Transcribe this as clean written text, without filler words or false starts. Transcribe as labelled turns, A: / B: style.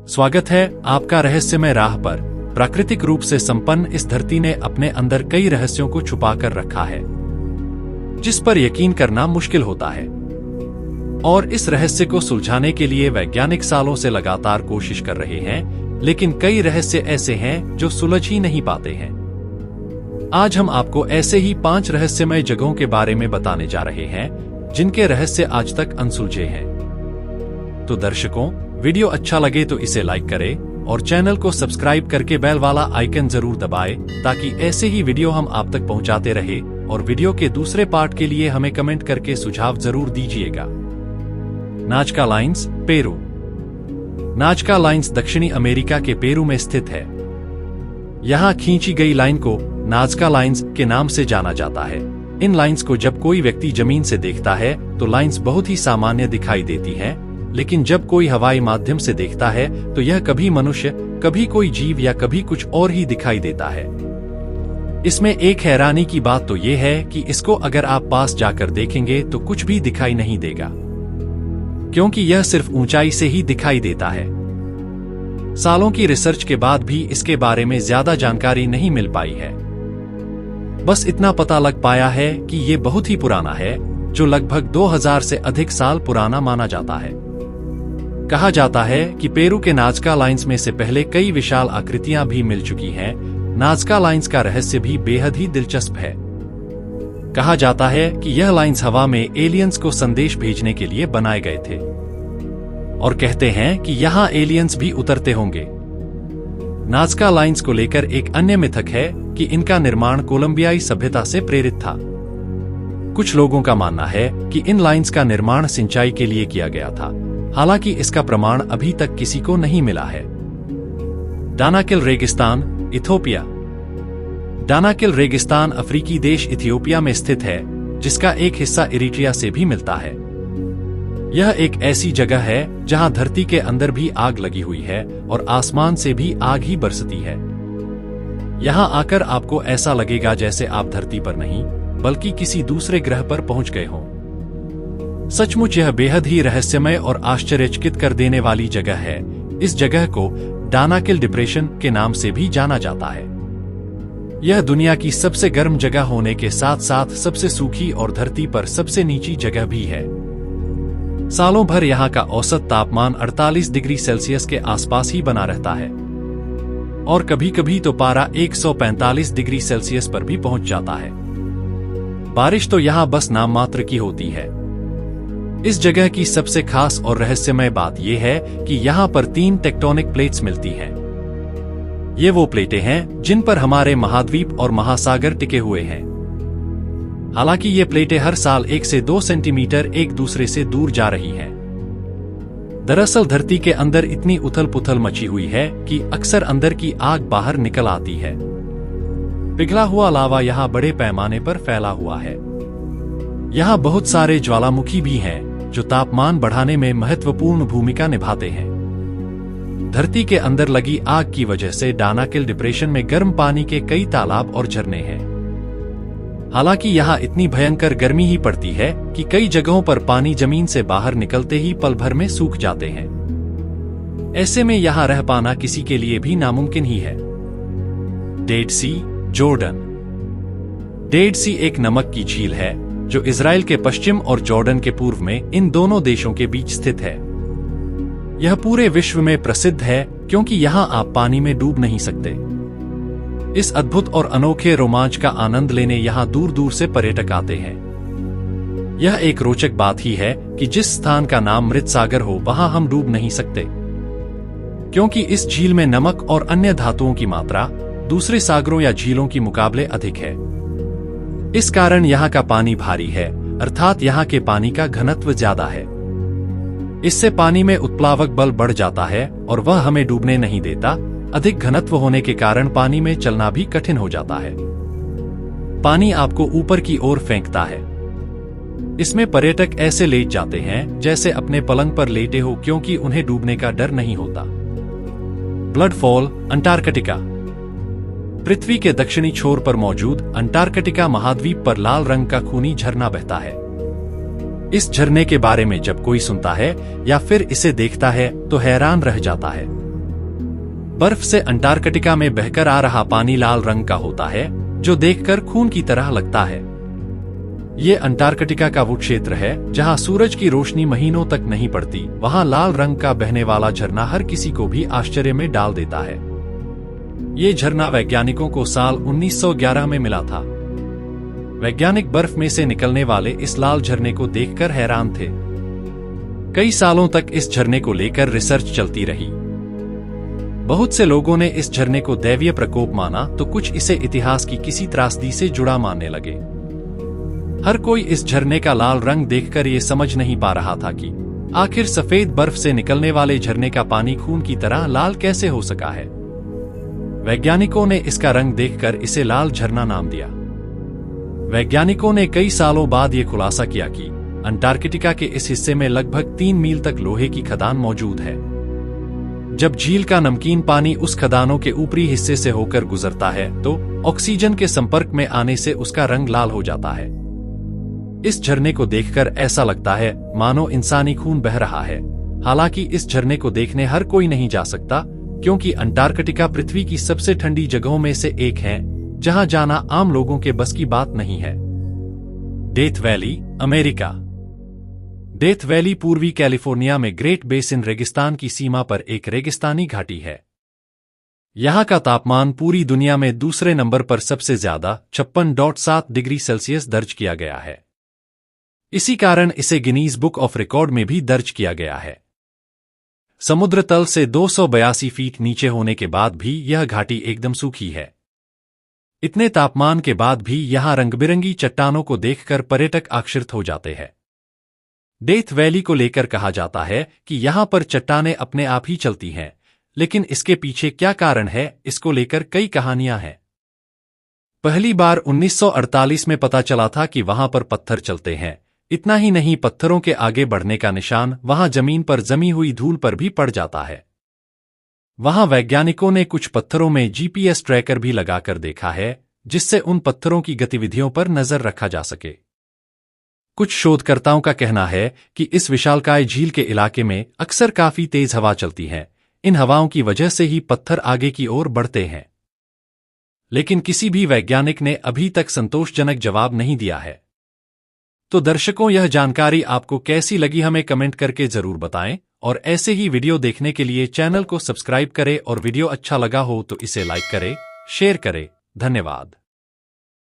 A: स्वागत है आपका रहस्यमय राह पर। प्राकृतिक रूप से संपन्न इस धरती ने अपने अंदर कई रहस्यों को छुपा कर रखा है, जिस पर यकीन करना मुश्किल होता है। और इस रहस्य को सुलझाने के लिए वैज्ञानिक सालों से लगातार कोशिश कर रहे हैं, लेकिन कई रहस्य ऐसे हैं जो सुलझ ही नहीं पाते हैं। आज हम आपको ऐसे ही 5 रहस्यमय जगहों के बारे में बताने जा रहे हैं, जिनके रहस्य आज तक अनसुलझे हैं। तो दर्शकों, वीडियो अच्छा लगे तो इसे लाइक करें और चैनल को सब्सक्राइब करके बेल वाला आइकन जरूर दबाएं, ताकि ऐसे ही वीडियो हम आप तक पहुंचाते रहे। और वीडियो के दूसरे पार्ट के लिए हमें कमेंट करके सुझाव जरूर दीजिएगा। नाजका लाइन्स, पेरू। नाजका लाइन्स दक्षिणी अमेरिका के पेरू में स्थित है। यहाँ खींची गई लाइन को नाजका लाइन्स के नाम से जाना जाता है। इन लाइन्स को जब कोई व्यक्ति जमीन से देखता है तो लाइन्स बहुत ही सामान्य दिखाई देती हैं, लेकिन जब कोई हवाई माध्यम से देखता है तो यह कभी मनुष्य, कभी कोई जीव या कभी कुछ और ही दिखाई देता है। इसमें एक हैरानी की बात तो यह है कि इसको अगर आप पास जाकर देखेंगे तो कुछ भी दिखाई नहीं देगा, क्योंकि यह सिर्फ ऊंचाई से ही दिखाई देता है। सालों की रिसर्च के बाद भी इसके बारे में ज्यादा जानकारी नहीं मिल पाई है। बस इतना पता लग पाया है कि ये बहुत ही पुराना है, जो लगभग 2000 से अधिक साल पुराना माना जाता है। कहा जाता है कि पेरू के नाजका लाइन्स में से पहले कई विशाल आकृतियां भी मिल चुकी हैं। नाजका लाइन्स का रहस्य भी बेहद ही दिलचस्प है। कहा जाता है कि यह लाइन्स हवा में एलियंस को संदेश भेजने के लिए बनाए गए थे, और कहते हैं कि यहाँ एलियंस भी उतरते होंगे। नाजका लाइन्स को लेकर एक अन्य मिथक है कि इनका निर्माण कोलंबियाई सभ्यता से प्रेरित था। कुछ लोगों का मानना है कि इन लाइन्स का निर्माण सिंचाई के लिए किया गया था, हालांकि इसका प्रमाण अभी तक किसी को नहीं मिला है। दानाकिल रेगिस्तान, इथियोपिया। दानाकिल रेगिस्तान अफ्रीकी देश इथियोपिया में स्थित है, जिसका एक हिस्सा इरिट्रिया से भी मिलता है। यह एक ऐसी जगह है जहां धरती के अंदर भी आग लगी हुई है और आसमान से भी आग ही बरसती है। यहां आकर आपको ऐसा लगेगा जैसे आप धरती पर नहीं, बल्कि किसी दूसरे ग्रह पर पहुंच गए हों। सचमुच यह बेहद ही रहस्यमय और आश्चर्यचकित कर देने वाली जगह है। इस जगह को दानाकिल डिप्रेशन के नाम से भी जाना जाता है। यह दुनिया की सबसे गर्म जगह होने के साथ साथ सबसे सूखी और धरती पर सबसे नीची जगह भी है। सालों भर यहाँ का औसत तापमान 48 डिग्री सेल्सियस के आसपास ही बना रहता है, और कभी कभी तो पारा 145 डिग्री सेल्सियस पर भी पहुंच जाता है। बारिश तो यहाँ बस नाम मात्र की होती है। इस जगह की सबसे खास और रहस्यमय बात यह है कि यहाँ पर 3 टेक्टोनिक प्लेट्स मिलती हैं। ये वो प्लेटें हैं जिन पर हमारे महाद्वीप और महासागर टिके हुए हैं। हालांकि ये प्लेटें हर साल 1 से 2 सेंटीमीटर एक दूसरे से दूर जा रही हैं। दरअसल धरती के अंदर इतनी उथल पुथल मची हुई है कि अक्सर अंदर की आग बाहर निकल आती है। पिघला हुआ लावा यहाँ बड़े पैमाने पर फैला हुआ है। यहाँ बहुत सारे ज्वालामुखी भी हैं, जो तापमान बढ़ाने में महत्वपूर्ण भूमिका निभाते हैं। धरती के अंदर लगी आग की वजह से दानाकिल डिप्रेशन में गर्म पानी के कई तालाब और झरने हैं। हालांकि यहाँ इतनी भयंकर गर्मी ही पड़ती है कि कई जगहों पर पानी जमीन से बाहर निकलते ही पल भर में सूख जाते हैं। ऐसे में यहाँ रह पाना किसी के लिए भी नामुमकिन ही है। डेड सी, जॉर्डन। डेड सी एक नमक की झील है जो इजराइल के पश्चिम और जॉर्डन के पूर्व में इन दोनों देशों के बीच स्थित है। यह पूरे विश्व में प्रसिद्ध है क्योंकि यहाँ आप पानी में डूब नहीं सकते। इस अद्भुत और अनोखे रोमांच का आनंद लेने यहाँ दूर दूर से पर्यटक आते हैं। यह एक रोचक बात ही है कि जिस स्थान का नाम मृत सागर हो, वहां हम डूब नहीं सकते, क्योंकि इस झील में नमक और अन्य धातुओं की मात्रा दूसरे सागरों या झीलों की मुकाबले अधिक है। इस कारण यहाँ का पानी भारी है, अर्थात यहाँ के पानी का घनत्व ज्यादा है। इससे पानी में उत्प्लावक बल बढ़ जाता है और वह हमें डूबने नहीं देता। अधिक घनत्व होने के कारण पानी में चलना भी कठिन हो जाता है। पानी आपको ऊपर की ओर फेंकता है। इसमें पर्यटक ऐसे लेट जाते हैं जैसे अपने पलंग पर लेटे हो, क्योंकि उन्हें डूबने का डर नहीं होता। Blood fall, Antarctica. पृथ्वी के दक्षिणी छोर पर मौजूद अंटार्कटिका महाद्वीप पर लाल रंग का खूनी झरना बहता है। इस झरने के बारे में जब कोई सुनता है या फिर इसे देखता है तो हैरान रह जाता है। बर्फ से अंटार्कटिका में बहकर आ रहा पानी लाल रंग का होता है, जो देखकर खून की तरह लगता है। ये अंटार्कटिका का वो क्षेत्र है जहां सूरज की रोशनी महीनों तक नहीं पड़ती। वहां लाल रंग का बहने वाला झरना हर किसी को भी आश्चर्य में डाल देता है। ये झरना वैज्ञानिकों को साल 1911 में मिला था। वैज्ञानिक बर्फ में से निकलने वाले इस लाल झरने को देखकर हैरान थे। कई सालों तक इस झरने को लेकर रिसर्च चलती रही। बहुत से लोगों ने इस झरने को दैवीय प्रकोप माना, तो कुछ इसे इतिहास की किसी त्रासदी से जुड़ा मानने लगे। हर कोई इस झरने का लाल रंग देखकर ये समझ नहीं पा रहा था कि आखिर सफेद बर्फ से निकलने वाले झरने का पानी खून की तरह लाल कैसे हो सका है। वैज्ञानिकों ने इसका रंग देखकर इसे लाल झरना नाम दिया। वैज्ञानिकों ने कई सालों बाद ये खुलासा किया कि अंटार्कटिका के इस हिस्से में लगभग 3 मील तक लोहे की खदान मौजूद है। जब झील का नमकीन पानी उस खदानों के ऊपरी हिस्से से होकर गुजरता है तो ऑक्सीजन के संपर्क में आने से उसका रंग लाल हो जाता है। इस झरने को देखकर ऐसा लगता है मानो इंसानी खून बह रहा है। हालांकि इस झरने को देखने हर कोई नहीं जा सकता, क्योंकि अंटार्कटिका पृथ्वी की सबसे ठंडी जगहों में से एक है, जहां जाना आम लोगों के बस की बात नहीं है। Death valley, America. Death valley पूर्वी कैलिफोर्निया में ग्रेट बेसिन रेगिस्तान की सीमा पर एक रेगिस्तानी घाटी है। यहाँ का तापमान पूरी दुनिया में दूसरे नंबर पर सबसे ज्यादा 56.7 डिग्री सेल्सियस दर्ज किया गया है। इसी कारण इसे गिनीज बुक ऑफ रिकॉर्ड में भी दर्ज किया गया है। समुद्र तल से 282 फीट नीचे होने के बाद भी यह घाटी एकदम सूखी है। इतने तापमान के बाद भी यहाँ रंगबिरंगी चट्टानों को देखकर पर्यटक आकर्षित हो जाते हैं। डेथ वैली को लेकर कहा जाता है कि यहाँ पर चट्टानें अपने आप ही चलती हैं, लेकिन इसके पीछे क्या कारण है, इसको लेकर कई कहानियां हैं। पहली बार 1948 में पता चला था कि वहां पर पत्थर चलते हैं। इतना ही नहीं, पत्थरों के आगे बढ़ने का निशान वहां जमीन पर जमी हुई धूल पर भी पड़ जाता है। वहां वैज्ञानिकों ने कुछ पत्थरों में जीपीएस ट्रैकर भी लगाकर देखा है, जिससे उन पत्थरों की गतिविधियों पर नजर रखा जा सके। कुछ शोधकर्ताओं का कहना है कि इस विशालकाय झील के इलाके में अक्सर काफी तेज हवा चलती है। इन हवाओं की वजह से ही पत्थर आगे की ओर बढ़ते हैं। लेकिन किसी भी वैज्ञानिक ने अभी तक संतोषजनक जवाब नहीं दिया है। तो दर्शकों, यह जानकारी आपको कैसी लगी हमें कमेंट करके जरूर बताएं, और ऐसे ही वीडियो देखने के लिए चैनल को सब्सक्राइब करें, और वीडियो अच्छा लगा हो तो इसे लाइक करें, शेयर करें। धन्यवाद।